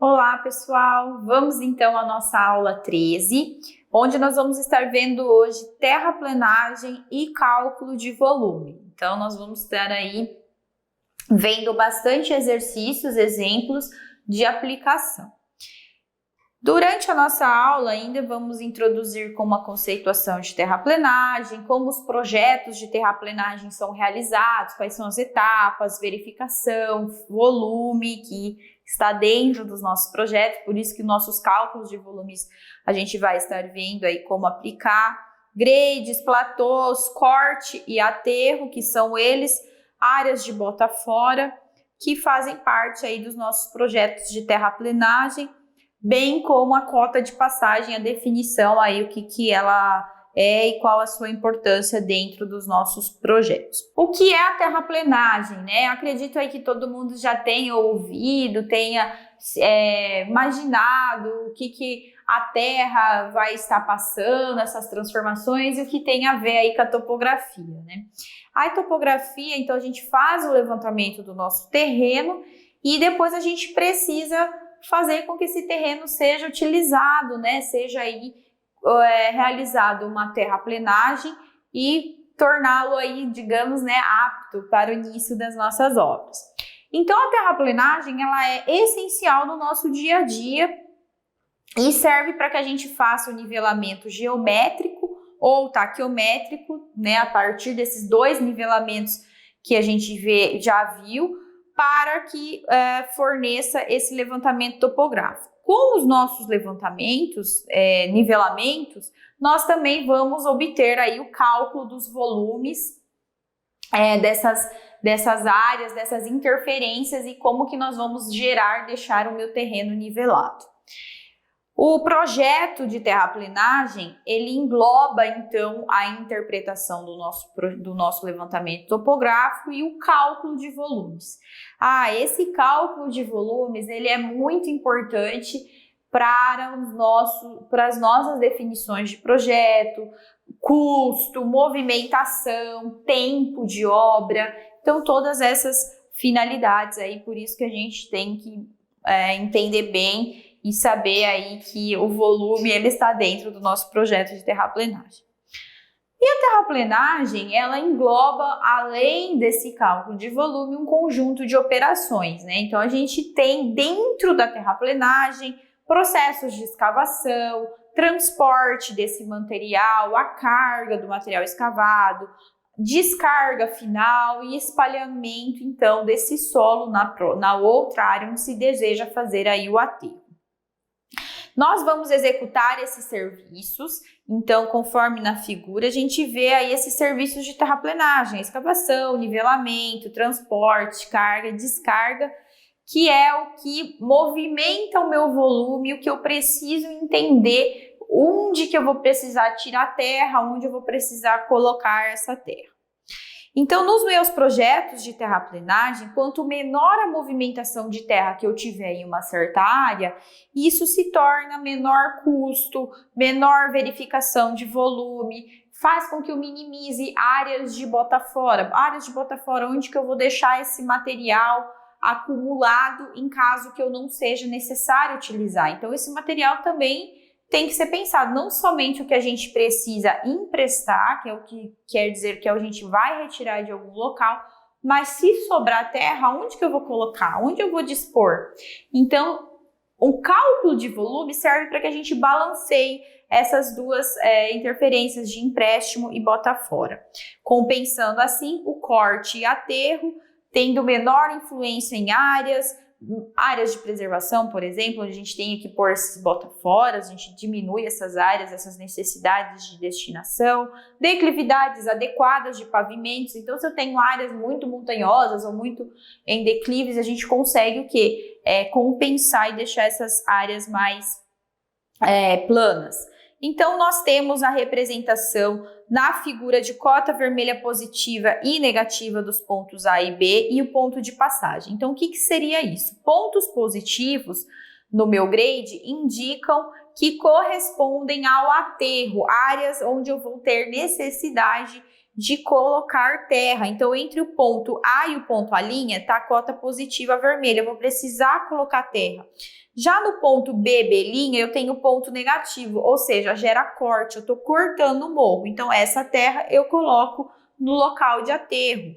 Olá, pessoal! Vamos então à nossa aula 13, onde nós vamos estar vendo hoje terraplenagem e cálculo de volume. Então, nós vamos estar aí vendo bastante exercícios, exemplos de aplicação. Durante a nossa aula, ainda vamos introduzir como a conceituação de terraplenagem, como os projetos de terraplenagem são realizados, quais são as etapas, verificação, volume que está dentro dos nossos projetos, por isso que nossos cálculos de volumes a gente vai estar vendo aí como aplicar, grades, platôs, corte e aterro, que são eles, áreas de bota fora, que fazem parte aí dos nossos projetos de terraplenagem, bem como a cota de passagem, a definição aí, o que ela é e qual a sua importância dentro dos nossos projetos. O que é a terraplenagem, né? Acredito aí que todo mundo já tenha ouvido, tenha imaginado o que a Terra vai estar passando, essas transformações e o que tem a ver aí com a topografia, né? A topografia, então a gente faz o levantamento do nosso terreno e depois a gente precisa fazer com que esse terreno seja utilizado, né? Seja aí realizado uma terraplenagem e torná-lo aí, digamos, né, apto para o início das nossas obras. Então, a terraplenagem, ela é essencial no nosso dia a dia e serve para que a gente faça o nivelamento geométrico ou taquiométrico, né, a partir desses dois nivelamentos que a gente já viu, para que forneça esse levantamento topográfico. Com os nossos levantamentos, nivelamentos, nós também vamos obter aí o cálculo dos volumes dessas áreas, dessas interferências e como que nós vamos deixar o meu terreno nivelado. O projeto de terraplenagem, ele engloba, então, a interpretação do nosso levantamento topográfico e o cálculo de volumes. Esse cálculo de volumes, ele é muito importante para as nossas definições de projeto, custo, movimentação, tempo de obra. Então, todas essas finalidades aí, por isso que a gente tem que entender bem e saber aí que o volume ele está dentro do nosso projeto de terraplenagem. E a terraplenagem, ela engloba, além desse cálculo de volume, um conjunto de operações, né? Então, a gente tem dentro da terraplenagem processos de escavação, transporte desse material, a carga do material escavado, descarga final e espalhamento, então, desse solo na outra área onde se deseja fazer aí o aterro. Nós vamos executar esses serviços, então, conforme na figura, a gente vê aí esses serviços de terraplenagem, escavação, nivelamento, transporte, carga, descarga, que é o que movimenta o meu volume, o que eu preciso entender, onde que eu vou precisar tirar terra, onde eu vou precisar colocar essa terra. Então, nos meus projetos de terraplenagem, quanto menor a movimentação de terra que eu tiver em uma certa área, isso se torna menor custo, menor verificação de volume, faz com que eu minimize áreas de bota fora onde que eu vou deixar esse material acumulado em caso que eu não seja necessário utilizar. Então, esse material também tem que ser pensado, não somente o que a gente precisa emprestar, que é o que quer dizer que a gente vai retirar de algum local, mas se sobrar terra, onde que eu vou colocar? Onde eu vou dispor? Então, o cálculo de volume serve para que a gente balanceie essas duas interferências de empréstimo e bota fora, compensando assim o corte e aterro, tendo menor influência em áreas de preservação, por exemplo, onde a gente tem que pôr esses bota-foras, a gente diminui essas áreas, essas necessidades de destinação, declividades adequadas de pavimentos. Então, se eu tenho áreas muito montanhosas ou muito em declives, a gente consegue o quê? Compensar e deixar essas áreas mais planas. Então, nós temos a representação na figura de cota vermelha positiva e negativa dos pontos A e B e o ponto de passagem. Então, o que seria isso? Pontos positivos no meu grade indicam que correspondem ao aterro, áreas onde eu vou ter necessidade de colocar terra. Então, entre o ponto A e o ponto A', tá a cota positiva vermelha, eu vou precisar colocar terra. Já no ponto B, B', eu tenho ponto negativo, ou seja, gera corte, eu estou cortando o morro. Então, essa terra eu coloco no local de aterro.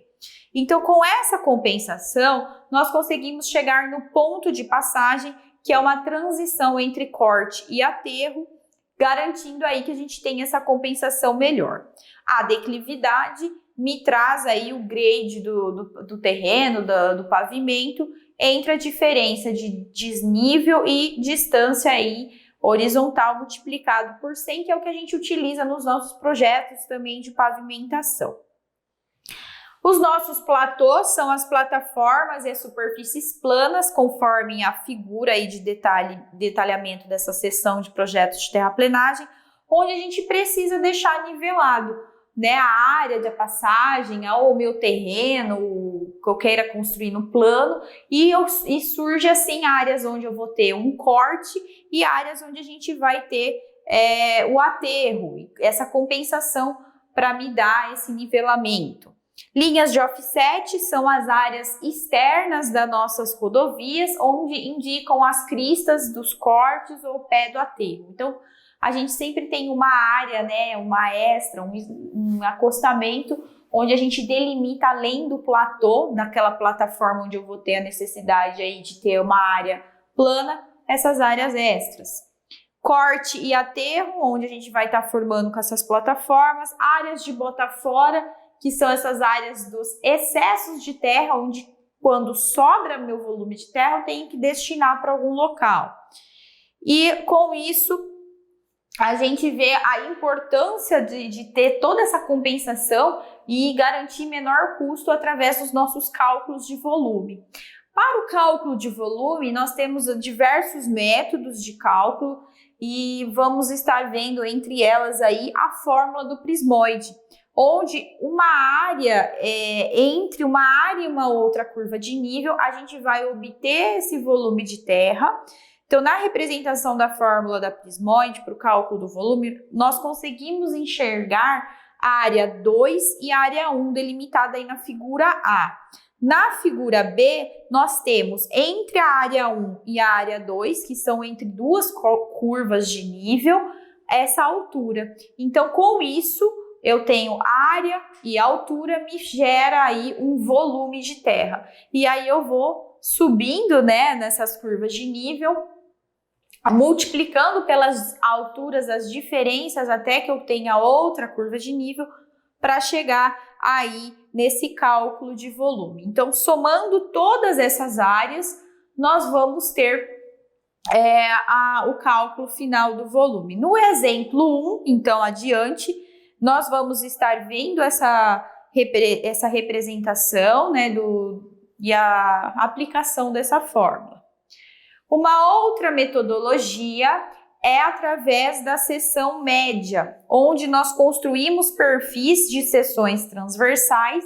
Então, com essa compensação, nós conseguimos chegar no ponto de passagem, que é uma transição entre corte e aterro, garantindo aí que a gente tem essa compensação melhor. A declividade me traz aí o grade do terreno, do pavimento, entre a diferença de desnível e distância aí horizontal multiplicado por 100, que é o que a gente utiliza nos nossos projetos também de pavimentação. Os nossos platôs são as plataformas e as superfícies planas, conforme a figura aí de detalhamento dessa seção de projetos de terraplenagem, onde a gente precisa deixar nivelado, né, a área de passagem, ou o meu terreno, que eu queira construir no plano, e surge assim áreas onde eu vou ter um corte e áreas onde a gente vai ter o aterro, essa compensação para me dar esse nivelamento. Linhas de offset são as áreas externas das nossas rodovias, onde indicam as cristas dos cortes ou o pé do aterro. Então, a gente sempre tem uma área, né, uma extra, um acostamento, onde a gente delimita além do platô, daquela plataforma onde eu vou ter a necessidade aí de ter uma área plana, essas áreas extras. Corte e aterro, onde a gente vai estar formando com essas plataformas. Áreas de bota fora, que são essas áreas dos excessos de terra, onde quando sobra meu volume de terra, eu tenho que destinar para algum local. E com isso, a gente vê a importância de ter toda essa compensação e garantir menor custo através dos nossos cálculos de volume. Para o cálculo de volume, nós temos diversos métodos de cálculo e vamos estar vendo entre elas aí a fórmula do prismoide, onde uma área, entre uma área e uma outra curva de nível, a gente vai obter esse volume de terra. Então, na representação da fórmula da prismoide para o cálculo do volume, nós conseguimos enxergar a área 2 e a área 1 delimitada aí na figura A. Na figura B, nós temos entre a área 1 e a área 2, que são entre duas curvas de nível, essa altura. Então, com isso, eu tenho área e altura, me gera aí um volume de terra. E aí eu vou subindo, né, nessas curvas de nível, multiplicando pelas alturas as diferenças até que eu tenha outra curva de nível para chegar aí nesse cálculo de volume. Então, somando todas essas áreas, nós vamos ter o cálculo final do volume. No exemplo 1, então adiante, nós vamos estar vendo essa representação, né, e a aplicação dessa fórmula. Uma outra metodologia é através da seção média, onde nós construímos perfis de seções transversais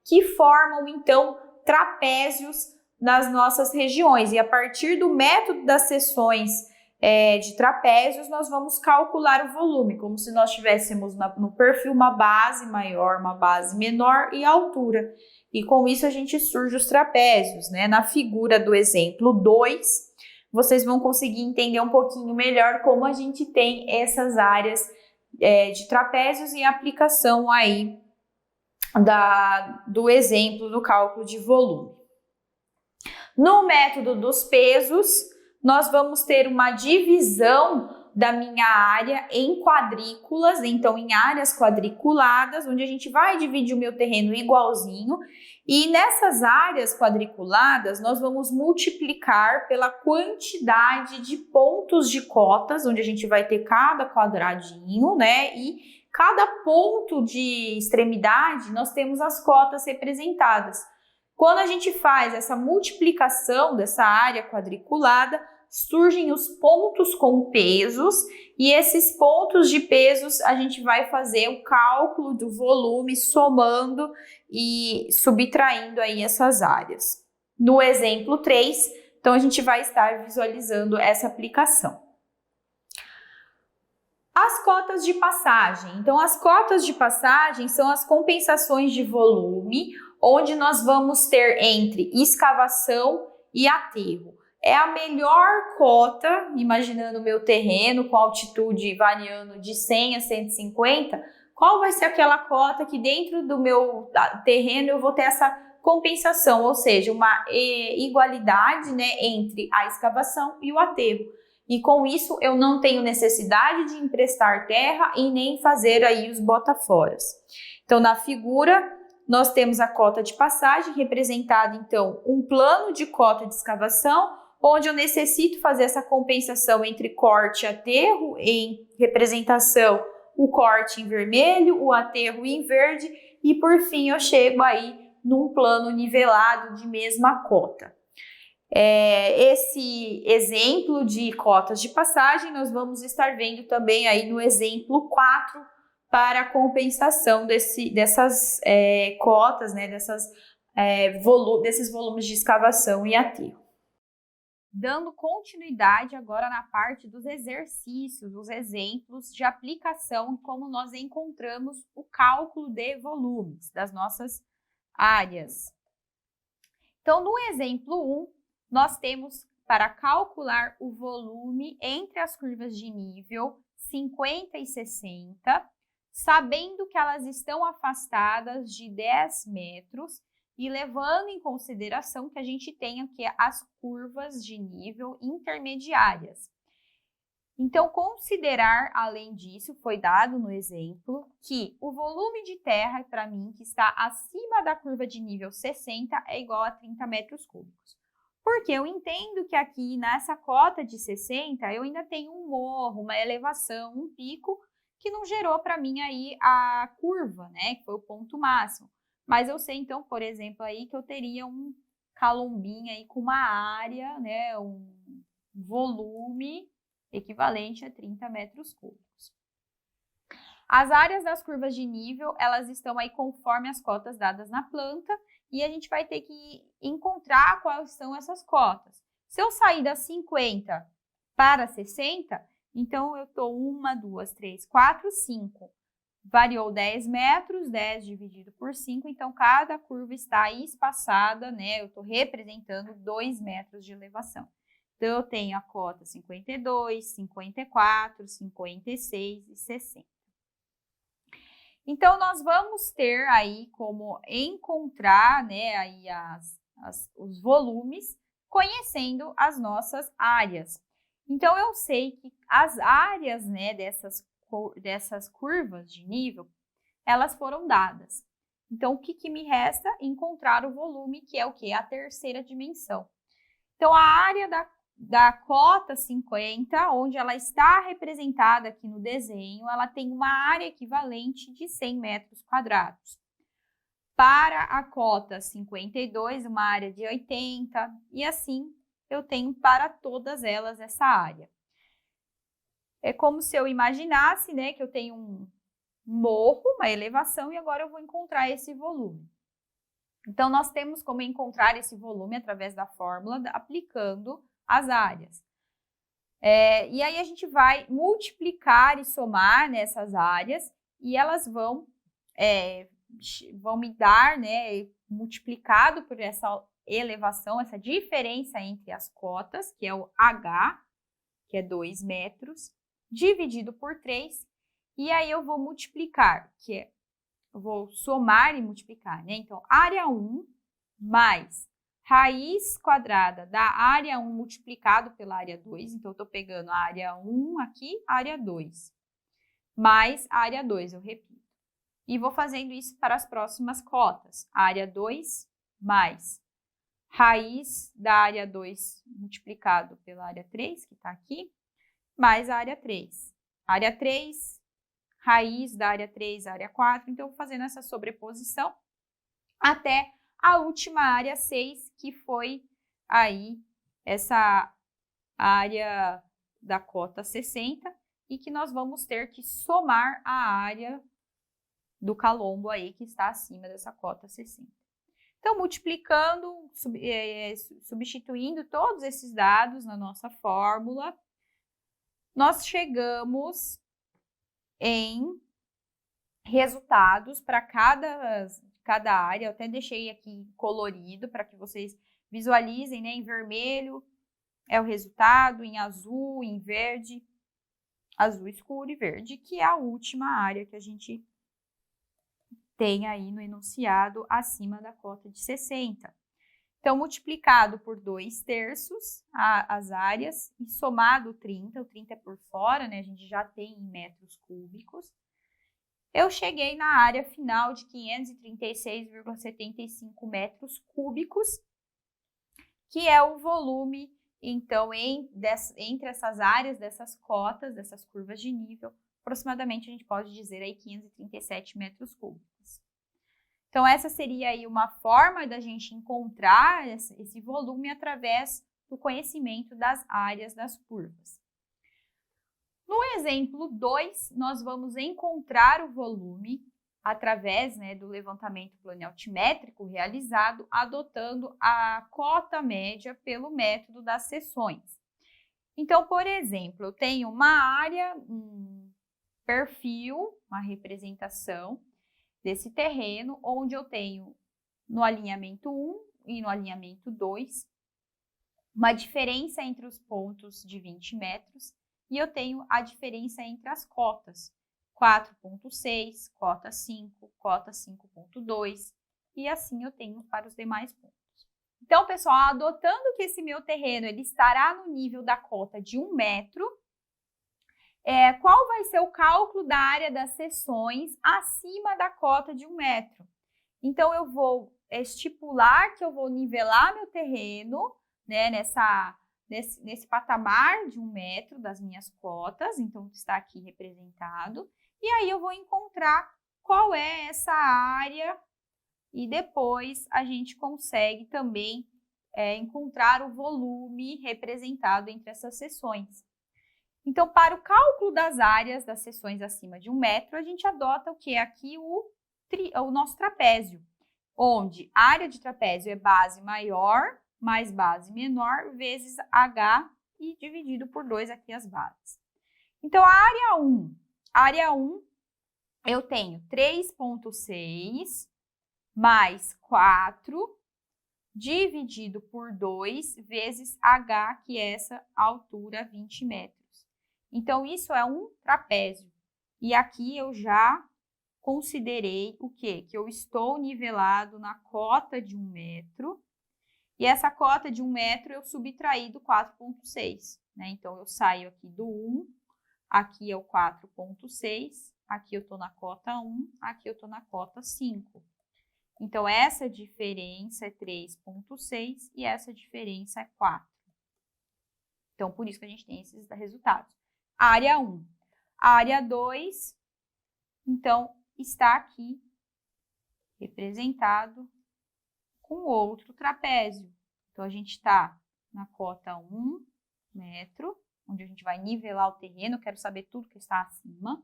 que formam, então, trapézios nas nossas regiões. E a partir do método das seções de trapézios, nós vamos calcular o volume, como se nós tivéssemos no perfil uma base maior, uma base menor e a altura. E com isso a gente surge os trapézios, né? Na figura do exemplo 2, vocês vão conseguir entender um pouquinho melhor como a gente tem essas áreas de trapézios e aplicação aí do exemplo do cálculo de volume. No método dos pesos, nós vamos ter uma divisão da minha área em quadrículas, então em áreas quadriculadas, onde a gente vai dividir o meu terreno igualzinho, e nessas áreas quadriculadas nós vamos multiplicar pela quantidade de pontos de cotas, onde a gente vai ter cada quadradinho, né, e cada ponto de extremidade nós temos as cotas representadas. Quando a gente faz essa multiplicação dessa área quadriculada, surgem os pontos com pesos, e esses pontos de pesos a gente vai fazer o cálculo do volume somando e subtraindo aí essas áreas. No exemplo 3, então a gente vai estar visualizando essa aplicação. As cotas de passagem. Então, as cotas de passagem são as compensações de volume, onde nós vamos ter entre escavação e aterro. É a melhor cota, imaginando o meu terreno com altitude variando de 100 a 150, qual vai ser aquela cota que dentro do meu terreno eu vou ter essa compensação, ou seja, uma igualdade, né, entre a escavação e o aterro. E com isso eu não tenho necessidade de emprestar terra e nem fazer aí os botaforas. Então, na figura, nós temos a cota de passagem, representada então um plano de cota de escavação, onde eu necessito fazer essa compensação entre corte e aterro, em representação o corte em vermelho, o aterro em verde, e por fim eu chego aí num plano nivelado de mesma cota. Esse exemplo de cotas de passagem nós vamos estar vendo também aí no exemplo 4 para a compensação dessas cotas, né, desses volumes de escavação e aterro. Dando continuidade agora na parte dos exercícios, dos exemplos de aplicação, como nós encontramos o cálculo de volumes das nossas áreas. Então, no exemplo 1, nós temos para calcular o volume entre as curvas de nível 50 e 60, sabendo que elas estão afastadas de 10 metros e levando em consideração que a gente tem aqui as curvas de nível intermediárias. Então, considerar, além disso, foi dado no exemplo, que o volume de terra, para mim, que está acima da curva de nível 60, é igual a 30 metros cúbicos. Porque eu entendo que aqui nessa cota de 60, eu ainda tenho um morro, uma elevação, um pico, que não gerou para mim aí a curva, né, que foi o ponto máximo. Mas eu sei, então, por exemplo, aí que eu teria um calombinho aí com uma área, né, um volume equivalente a 30 metros cúbicos. As áreas das curvas de nível, elas estão aí conforme as cotas dadas na planta e a gente vai ter que encontrar quais são essas cotas. Se eu sair das 50 para 60, então eu estou 1, 2, 3, 4, 5. Variou 10 metros, 10 dividido por 5, então cada curva está espaçada, né? Eu estou representando 2 metros de elevação. Então, eu tenho a cota 52, 54, 56 e 60. Então, nós vamos ter aí como encontrar, né, aí os volumes, conhecendo as nossas áreas. Então, eu sei que as áreas, né, dessas curvas de nível, elas foram dadas. Então, o que me resta? Encontrar o volume, que é o quê? A terceira dimensão. Então, a área da cota 50, onde ela está representada aqui no desenho, ela tem uma área equivalente de 100 metros quadrados. Para a cota 52, uma área de 80, e assim eu tenho para todas elas essa área. É como se eu imaginasse, né, que eu tenho um morro, uma elevação, e agora eu vou encontrar esse volume. Então, nós temos como encontrar esse volume através da fórmula, aplicando as áreas. E aí a gente vai multiplicar e somar nessas áreas e elas vão me dar, né, multiplicado por essa elevação, essa diferença entre as cotas, que é o H, que é 2 metros, dividido por 3, e aí eu vou multiplicar, eu vou somar e multiplicar, né? Então, área 1 mais raiz quadrada da área 1 multiplicado pela área 2. Então, eu estou pegando a área 1 aqui, área 2, mais a área 2, eu repito. E vou fazendo isso para as próximas cotas. Área 2 mais raiz da área 2 multiplicado pela área 3, que está aqui, mais a área 3. Área 3, raiz da área 3, área 4. Então, eu vou fazendo essa sobreposição até a última área 6, que foi aí essa área da cota 60, e que nós vamos ter que somar a área do calombo aí, que está acima dessa cota 60. Então, multiplicando, substituindo todos esses dados na nossa fórmula, nós chegamos em resultados para cada área. Eu até deixei aqui colorido para que vocês visualizem, né? Em vermelho é o resultado, em azul, em verde, azul escuro e verde, que é a última área que a gente tem aí no enunciado acima da cota de 60. Então, multiplicado por 2/3 as áreas e somado o 30 é por fora, né? A gente já tem em metros cúbicos. Eu cheguei na área final de 536,75 metros cúbicos, que é o volume, então, entre essas áreas, dessas cotas, dessas curvas de nível, aproximadamente a gente pode dizer aí 537 metros cúbicos. Então, essa seria aí uma forma da gente encontrar esse volume através do conhecimento das áreas das curvas. No exemplo 2, nós vamos encontrar o volume através, né, do levantamento planialtimétrico realizado adotando a cota média pelo método das seções. Então, por exemplo, eu tenho uma área, um perfil, uma representação desse terreno, onde eu tenho no alinhamento 1 e no alinhamento 2 uma diferença entre os pontos de 20 metros e eu tenho a diferença entre as cotas, 4,6, cota 5, cota 5,2 e assim eu tenho para os demais pontos. Então, pessoal, adotando que esse meu terreno ele estará no nível da cota de 1 metro, qual vai ser o cálculo da área das seções acima da cota de 1 metro? Então, eu vou estipular que eu vou nivelar meu terreno, né, nesse patamar de 1 metro das minhas cotas, então está aqui representado, e aí eu vou encontrar qual é essa área e depois a gente consegue também encontrar o volume representado entre essas seções. Então, para o cálculo das áreas das seções acima de 1 metro, a gente adota o que? Aqui o nosso trapézio, onde a área de trapézio é base maior mais base menor vezes H e dividido por 2 aqui as bases. Então, a área 1, eu tenho 3,6 mais 4 dividido por 2 vezes H, que é essa altura 20 metros. Então, isso é um trapézio. E aqui eu já considerei o quê? Que eu estou nivelado na cota de 1 metro. E essa cota de 1 metro eu subtraí do 4,6. Né? Então, eu saio aqui do 1, aqui é o 4,6, aqui eu estou na cota 1, aqui eu estou na cota 5. Então, essa diferença é 3,6 e essa diferença é 4. Então, por isso que a gente tem esses resultados. Área 1. Área 2, então, está aqui representado com outro trapézio. Então, a gente está na cota 1 metro, onde a gente vai nivelar o terreno, eu quero saber tudo que está acima.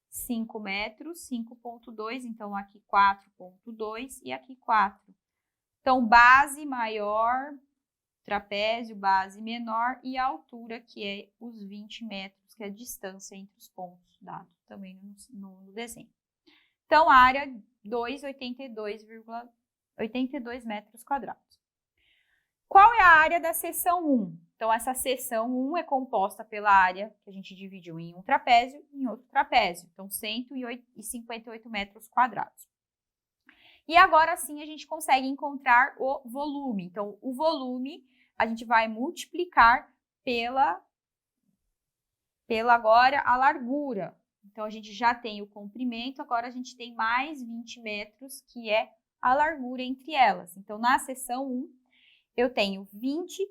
5 metros, 5,2, então aqui 4,2 e aqui 4. Então, base maior, trapézio, base menor e a altura, que é os 20 metros, que é a distância entre os pontos, dado também no desenho. Então, área 2, 82 metros quadrados. Qual é a área da seção 1? Então, essa seção 1 é composta pela área que a gente dividiu em um trapézio e em outro trapézio. Então, 158 metros quadrados. E agora sim a gente consegue encontrar o volume. Então, o volume a gente vai multiplicar pela agora a largura. Então, a gente já tem o comprimento, agora a gente tem mais 20 metros, que é a largura entre elas. Então, na seção 1, eu tenho 20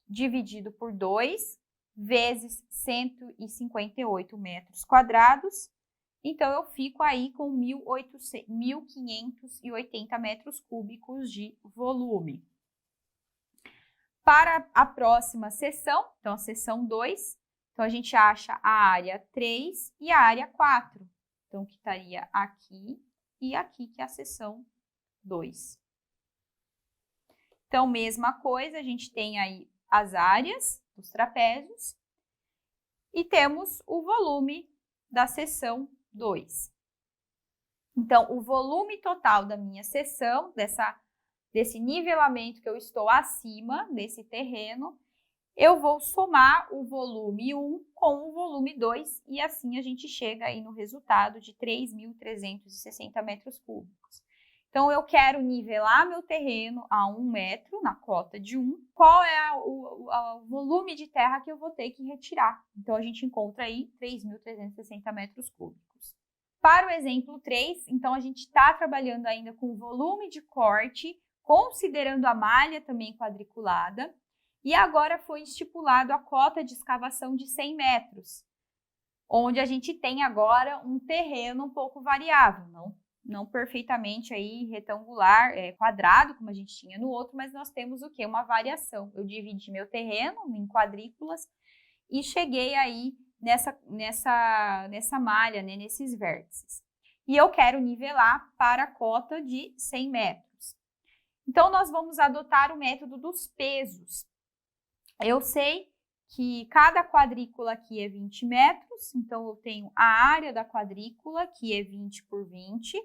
dividido por 2 vezes 158 metros quadrados. Então, eu fico aí com 1.580 metros cúbicos de volume. Para a próxima seção, então a seção 2, então a gente acha a área 3 e a área 4. Então, que estaria aqui e aqui, que é a seção 2. Então, mesma coisa, a gente tem aí as áreas dos trapézios e temos o volume da seção 2. Então, o volume total da minha seção, desse nivelamento que eu estou acima desse terreno, eu vou somar o volume 1 com o volume 2 e assim a gente chega aí no resultado de 3.360 metros cúbicos. Então, eu quero nivelar meu terreno a 1 metro, na cota de 1. Qual é o volume de terra que eu vou ter que retirar? Então, a gente encontra aí 3.360 metros cúbicos. Para o exemplo 3, então, a gente está trabalhando ainda com o volume de corte, considerando a malha também quadriculada. E agora foi estipulado a cota de escavação de 100 metros, onde a gente tem agora um terreno um pouco variável, não perfeitamente aí retangular, quadrado, como a gente tinha no outro, mas nós temos o quê? Uma variação. Eu dividi meu terreno em quadrículas e cheguei aí nessa malha, né, nesses vértices. E eu quero nivelar para a cota de 100 metros. Então, nós vamos adotar o método dos pesos. Eu sei que cada quadrícula aqui é 20 metros, então eu tenho a área da quadrícula, que é 20 por 20,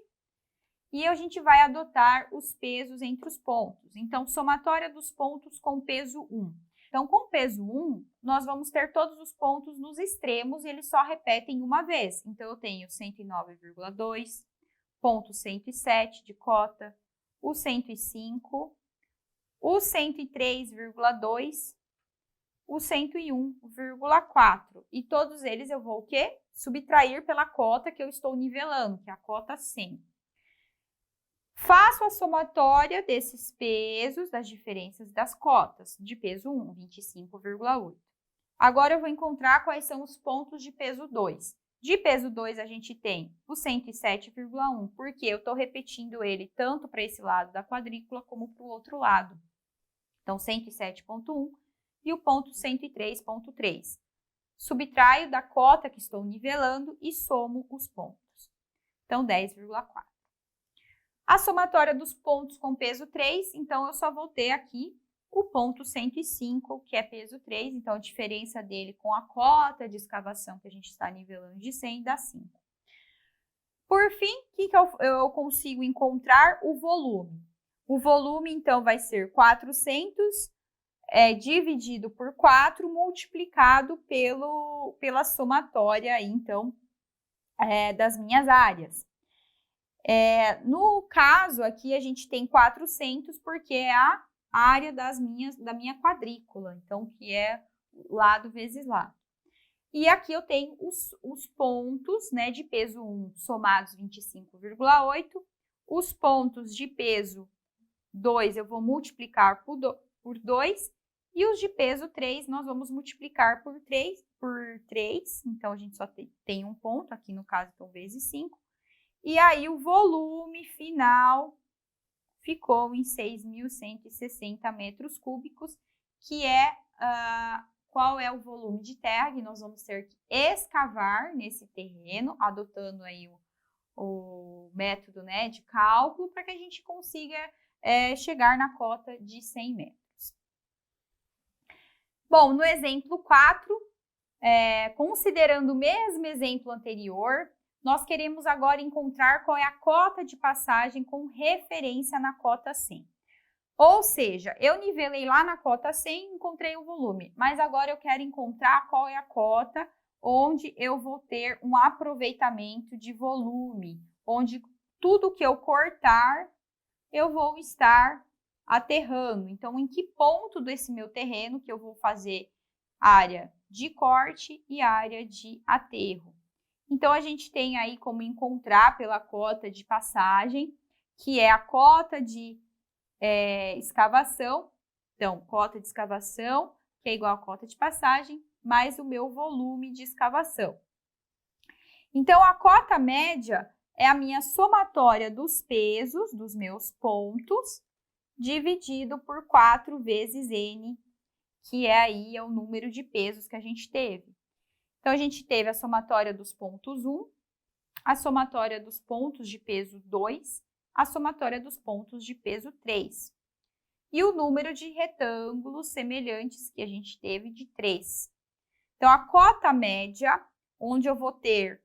e a gente vai adotar os pesos entre os pontos. Então, somatória dos pontos com peso 1. Então, com peso 1, nós vamos ter todos os pontos nos extremos e eles só repetem uma vez. Então, eu tenho 109,2, ponto 107 de cota, o 105, o 103,2, o 101,4. E todos eles eu vou o quê? Subtrair pela cota que eu estou nivelando, que é a cota 100. Faço a somatória desses pesos, das diferenças das cotas. De peso 1, 25,8. Agora eu vou encontrar quais são os pontos de peso 2. De peso 2 a gente tem o 107,1, porque eu estou repetindo ele tanto para esse lado da quadrícula como para o outro lado. Então, 107,1 e o ponto 103,3. Subtraio da cota que estou nivelando e somo os pontos. Então, 10,4. A somatória dos pontos com peso 3, então eu só vou ter aqui o ponto 105, que é peso 3, então a diferença dele com a cota de escavação que a gente está nivelando de 100 dá 5. Por fim, o que eu consigo encontrar? O volume. O volume, então, vai ser 400 dividido por 4, multiplicado pela somatória, aí, então, das minhas áreas. No caso aqui, a gente tem 400 porque é a área da minha quadrícula, então, que é lado vezes lado. E aqui eu tenho os pontos, né, de peso 1 somados 25,8. Os pontos de peso 2 eu vou multiplicar por 2. E os de peso 3 nós vamos multiplicar por 3. Então, a gente só tem um ponto, aqui no caso, então, vezes 5. E aí, o volume final ficou em 6.160 metros cúbicos, que é qual é o volume de terra que nós vamos ter que escavar nesse terreno, adotando aí o método, né, de cálculo, para que a gente consiga chegar na cota de 100 metros. Bom, no exemplo 4, considerando o mesmo exemplo anterior, nós queremos agora encontrar qual é a cota de passagem com referência na cota 100. Ou seja, eu nivelei lá na cota 100 e encontrei o volume, mas agora eu quero encontrar qual é a cota onde eu vou ter um aproveitamento de volume, onde tudo que eu cortar, eu vou estar aterrando. Então, em que ponto desse meu terreno que eu vou fazer área de corte e área de aterro? Então, a gente tem aí como encontrar pela cota de passagem, que é a cota de escavação. Então, cota de escavação, que é igual a cota de passagem, mais o meu volume de escavação. Então, a cota média é a minha somatória dos pesos dos meus pontos, dividido por 4 vezes N, que é aí o número de pesos que a gente teve. Então, a gente teve a somatória dos pontos 1, a somatória dos pontos de peso 2, a somatória dos pontos de peso 3. E o número de retângulos semelhantes que a gente teve de 3. Então, a cota média, onde eu vou ter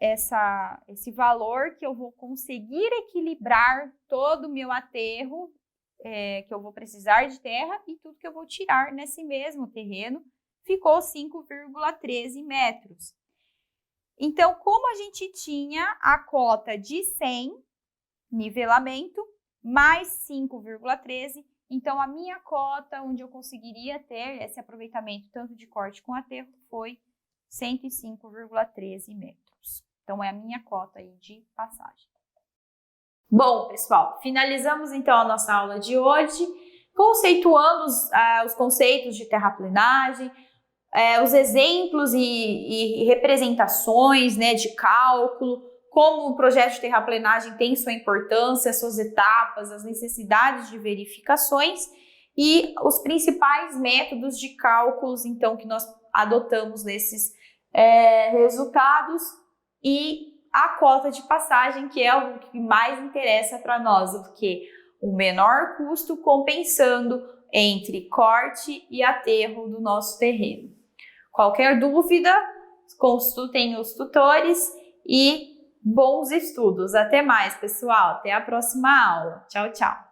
esse valor que eu vou conseguir equilibrar todo o meu aterro, que eu vou precisar de terra, e tudo que eu vou tirar nesse mesmo terreno, ficou 5,13 metros. Então, como a gente tinha a cota de 100 nivelamento mais 5,13, então a minha cota onde eu conseguiria ter esse aproveitamento tanto de corte com aterro foi 105,13 metros. Então, é a minha cota aí de passagem. Bom, pessoal, finalizamos então a nossa aula de hoje, conceituando os conceitos de terraplenagem, os exemplos e representações, né, de cálculo, como o projeto de terraplenagem tem sua importância, suas etapas, as necessidades de verificações e os principais métodos de cálculos, então, que nós adotamos nesses resultados, e a cota de passagem, que é o que mais interessa para nós, porque o menor custo compensando entre corte e aterro do nosso terreno. Qualquer dúvida, consultem os tutores e bons estudos. Até mais, pessoal. Até a próxima aula. Tchau, tchau.